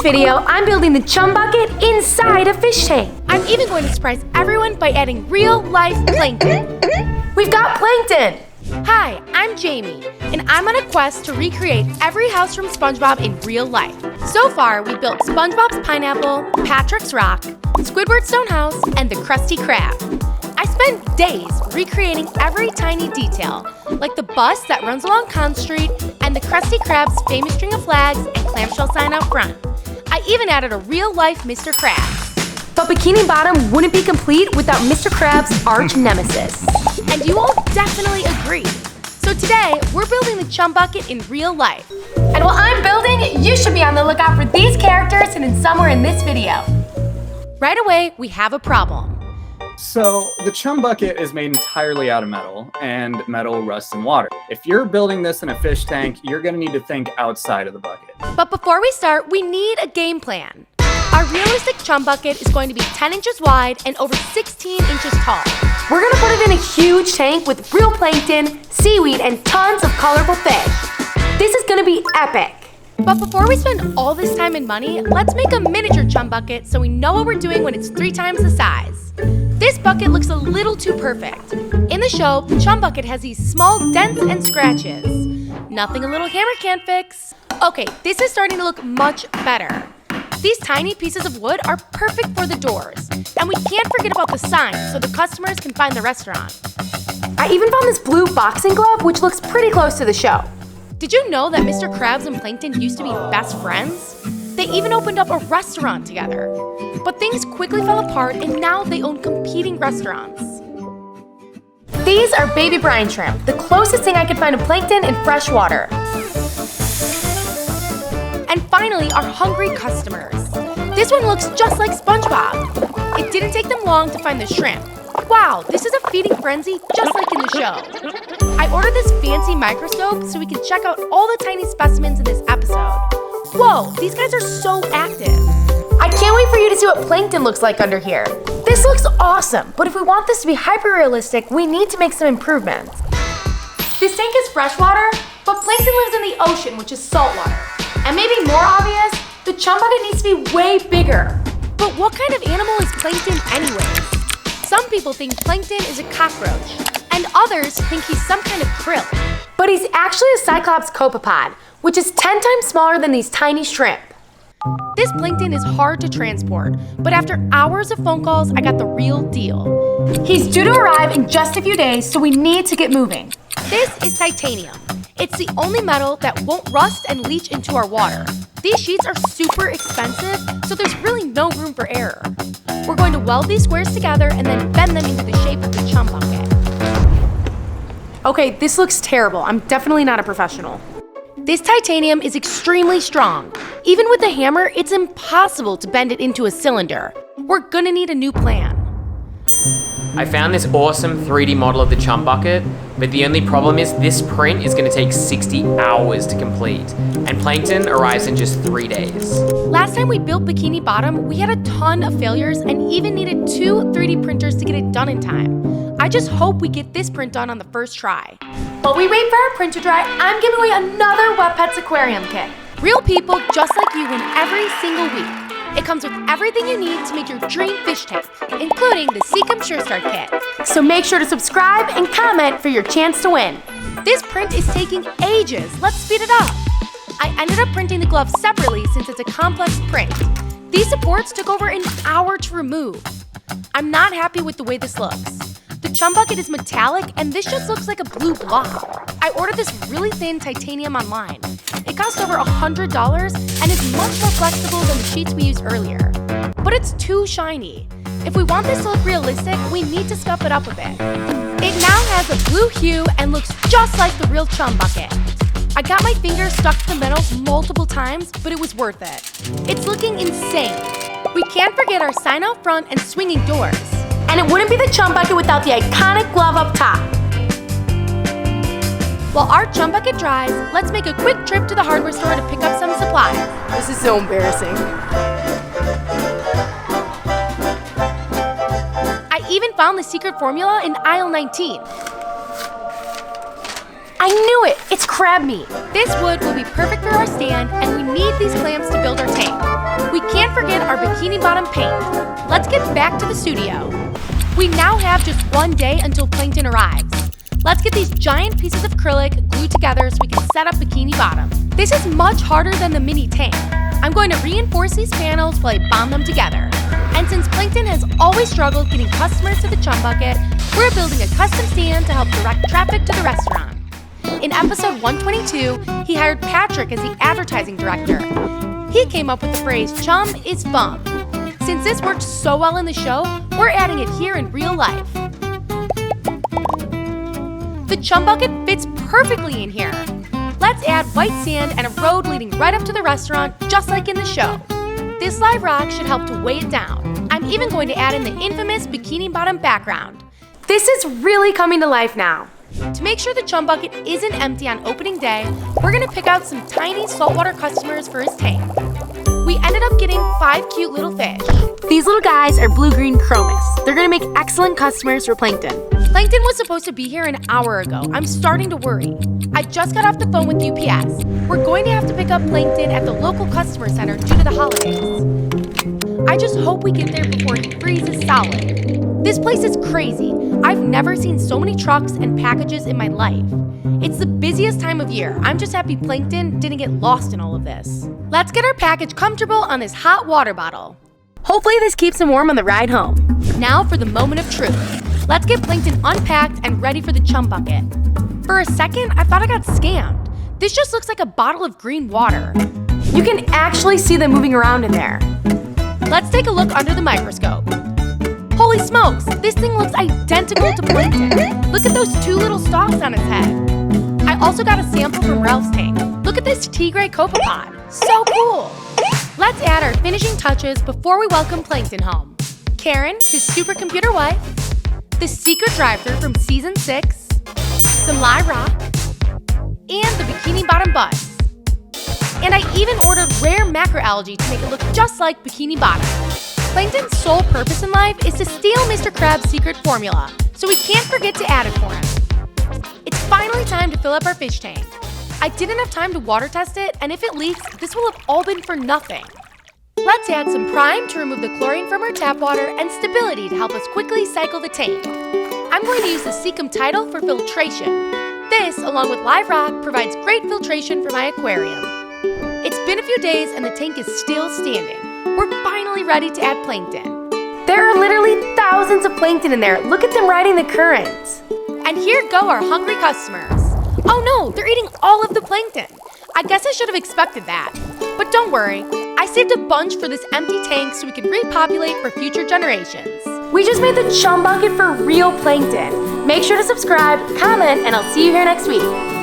video, I'm building the chum bucket inside a fish tank. I'm even going to surprise everyone by adding real-life plankton. We've got plankton! Hi, I'm Jamie, and I'm on a quest to recreate every house from SpongeBob in real life. So far, we built SpongeBob's Pineapple, Patrick's Rock, Squidward's Stone House, and the Krusty Krab. I spent days recreating every tiny detail, like the bus that runs along Con Street and the Krusty Krab's famous string of flags and clamshell sign out front. I even added a real-life Mr. Krabs. But Bikini Bottom wouldn't be complete without Mr. Krabs' arch nemesis. And you will definitely agree. So today, we're building the chum bucket in real life. And while I'm building, you should be on the lookout for these characters hidden somewhere in this video. Right away, we have a problem. So, the chum bucket is made entirely out of metal, and metal rusts in water. If you're building this in a fish tank, you're gonna need to think outside of the bucket. But before we start, we need a game plan. Our realistic chum bucket is going to be 10 inches wide and over 16 inches tall. We're gonna put it in a huge tank with real plankton, seaweed, and tons of colorful fish. This is gonna be epic. But before we spend all this time and money, let's make a miniature chum bucket so we know what we're doing when it's 3 times the size. This bucket looks a little too perfect. In the show, the chum bucket has these small dents and scratches. Nothing a little hammer can't fix. Okay, this is starting to look much better. These tiny pieces of wood are perfect for the doors. And we can't forget about the sign so the customers can find the restaurant. I even found this blue boxing glove, which looks pretty close to the show. Did you know that Mr. Krabs and Plankton used to be best friends? They even opened up a restaurant together. But things quickly fell apart and now they own competing restaurants. These are baby brine shrimp, the closest thing I could find to plankton in fresh water. And finally, our hungry customers. This one looks just like SpongeBob. It didn't take them long to find the shrimp. Wow, this is a feeding frenzy just like in the show. I ordered this fancy microscope so we can check out all the tiny specimens in this episode. Whoa, these guys are so active. I can't wait for you to see what plankton looks like under here. This looks awesome, but if we want this to be hyper-realistic, we need to make some improvements. This tank is freshwater, but plankton lives in the ocean, which is saltwater. And maybe more obvious, the chum bucket needs to be way bigger. But what kind of animal is plankton anyways? Some people think plankton is a cockroach, and others think he's some kind of krill. But he's actually a cyclops copepod, which is 10 times smaller than these tiny shrimp. This plankton is hard to transport, but after hours of phone calls, I got the real deal. He's due to arrive in just a few days, so we need to get moving. This is titanium. It's the only metal that won't rust and leach into our water. These sheets are super expensive, so there's really no room for error. We're going to weld these squares together and then bend them into the shape of the chum bucket. Okay, this looks terrible. I'm definitely not a professional. This titanium is extremely strong. Even with a hammer, it's impossible to bend it into a cylinder. We're gonna need a new plan. I found this awesome 3D model of the chum bucket, but the only problem is this print is going to take 60 hours to complete, and Plankton arrives in just 3 days. Last time we built Bikini Bottom, we had a ton of failures and even needed 2 3D printers to get it done in time. I just hope we get this print done on the first try. While we wait for our print to dry, I'm giving away another Wet Pets Aquarium kit. Real people just like you win every single week. It comes with everything you need to make your dream fish tank, including the Seacom Sure Start Kit. So make sure to subscribe and comment for your chance to win. This print is taking ages. Let's speed it up. I ended up printing the glove separately since it's a complex print. These supports took over an hour to remove. I'm not happy with the way this looks. The chum bucket is metallic and this just looks like a blue blob. I ordered this really thin titanium online. It cost over $100 and is much more flexible than the sheets we used earlier. But it's too shiny. If we want this to look realistic, we need to scuff it up a bit. It now has a blue hue and looks just like the real chum bucket. I got my fingers stuck to the metal multiple times, but it was worth it. It's looking insane. We can't forget our sign out front and swinging doors. And it wouldn't be the chum bucket without the iconic glove up top. While our chum bucket dries, let's make a quick trip to the hardware store to pick up some supplies. This is so embarrassing. I even found the secret formula in aisle 19. I knew it! It's crab meat. This wood will be perfect for our stand, and we need these clamps to build our tank. Bikini Bottom paint. Let's get back to the studio. We now have just one day until Plankton arrives. Let's get these giant pieces of acrylic glued together so we can set up Bikini Bottom. This is much harder than the mini tank. I'm going to reinforce these panels while I bond them together. And since Plankton has always struggled getting customers to the Chum Bucket, we're building a custom stand to help direct traffic to the restaurant. In episode 122, he hired Patrick as the advertising director. He came up with the phrase, "Chum is fun." Since this worked so well in the show, we're adding it here in real life. The Chum Bucket fits perfectly in here. Let's add white sand and a road leading right up to the restaurant, just like in the show. This live rock should help to weigh it down. I'm even going to add in the infamous Bikini Bottom background. This is really coming to life now. To make sure the Chum Bucket isn't empty on opening day, we're gonna pick out some tiny saltwater customers for his tank. We ended up getting 5 cute little fish. These little guys are blue-green chromis. They're gonna make excellent customers for Plankton. Plankton was supposed to be here an hour ago. I'm starting to worry. I just got off the phone with UPS. We're going to have to pick up Plankton at the local customer center due to the holidays. I just hope we get there before he freezes solid. This place is crazy. I've never seen so many trucks and packages in my life. It's the busiest time of year. I'm just happy Plankton didn't get lost in all of this. Let's get our package comfortable on this hot water bottle. Hopefully this keeps him warm on the ride home. Now for the moment of truth. Let's get Plankton unpacked and ready for the Chum Bucket. For a second, I thought I got scammed. This just looks like a bottle of green water. You can actually see them moving around in there. Let's take a look under the microscope. Holy smokes, this thing looks identical to Plankton. Look at those 2 little stalks on his head. I also got a sample from Ralph's tank. Look at this tea-gray copepod. So cool. Let's add our finishing touches before we welcome Plankton home. Karen, his supercomputer wife, the secret drive-thru from season 6, some live rock, and the Bikini Bottom bus. And I even ordered rare macroalgae to make it look just like Bikini Bottom. Plankton's sole purpose in life is to steal Mr. Krabs' secret formula, so we can't forget to add it for him. It's finally time to fill up our fish tank. I didn't have time to water test it, and if it leaks, this will have all been for nothing. Let's add some Prime to remove the chlorine from our tap water and Stability to help us quickly cycle the tank. I'm going to use the Seacom Tidal for filtration. This, along with live rock, provides great filtration for my aquarium. It's been a few days and the tank is still standing. We're finally ready to add Plankton. There are literally thousands of plankton in there. Look at them riding the current. And here go our hungry customers. Oh no, they're eating all of the plankton. I guess I should have expected that. But don't worry, I saved a bunch for this empty tank so we can repopulate for future generations. We just made the Chum Bucket for real plankton. Make sure to subscribe, comment, and I'll see you here next week.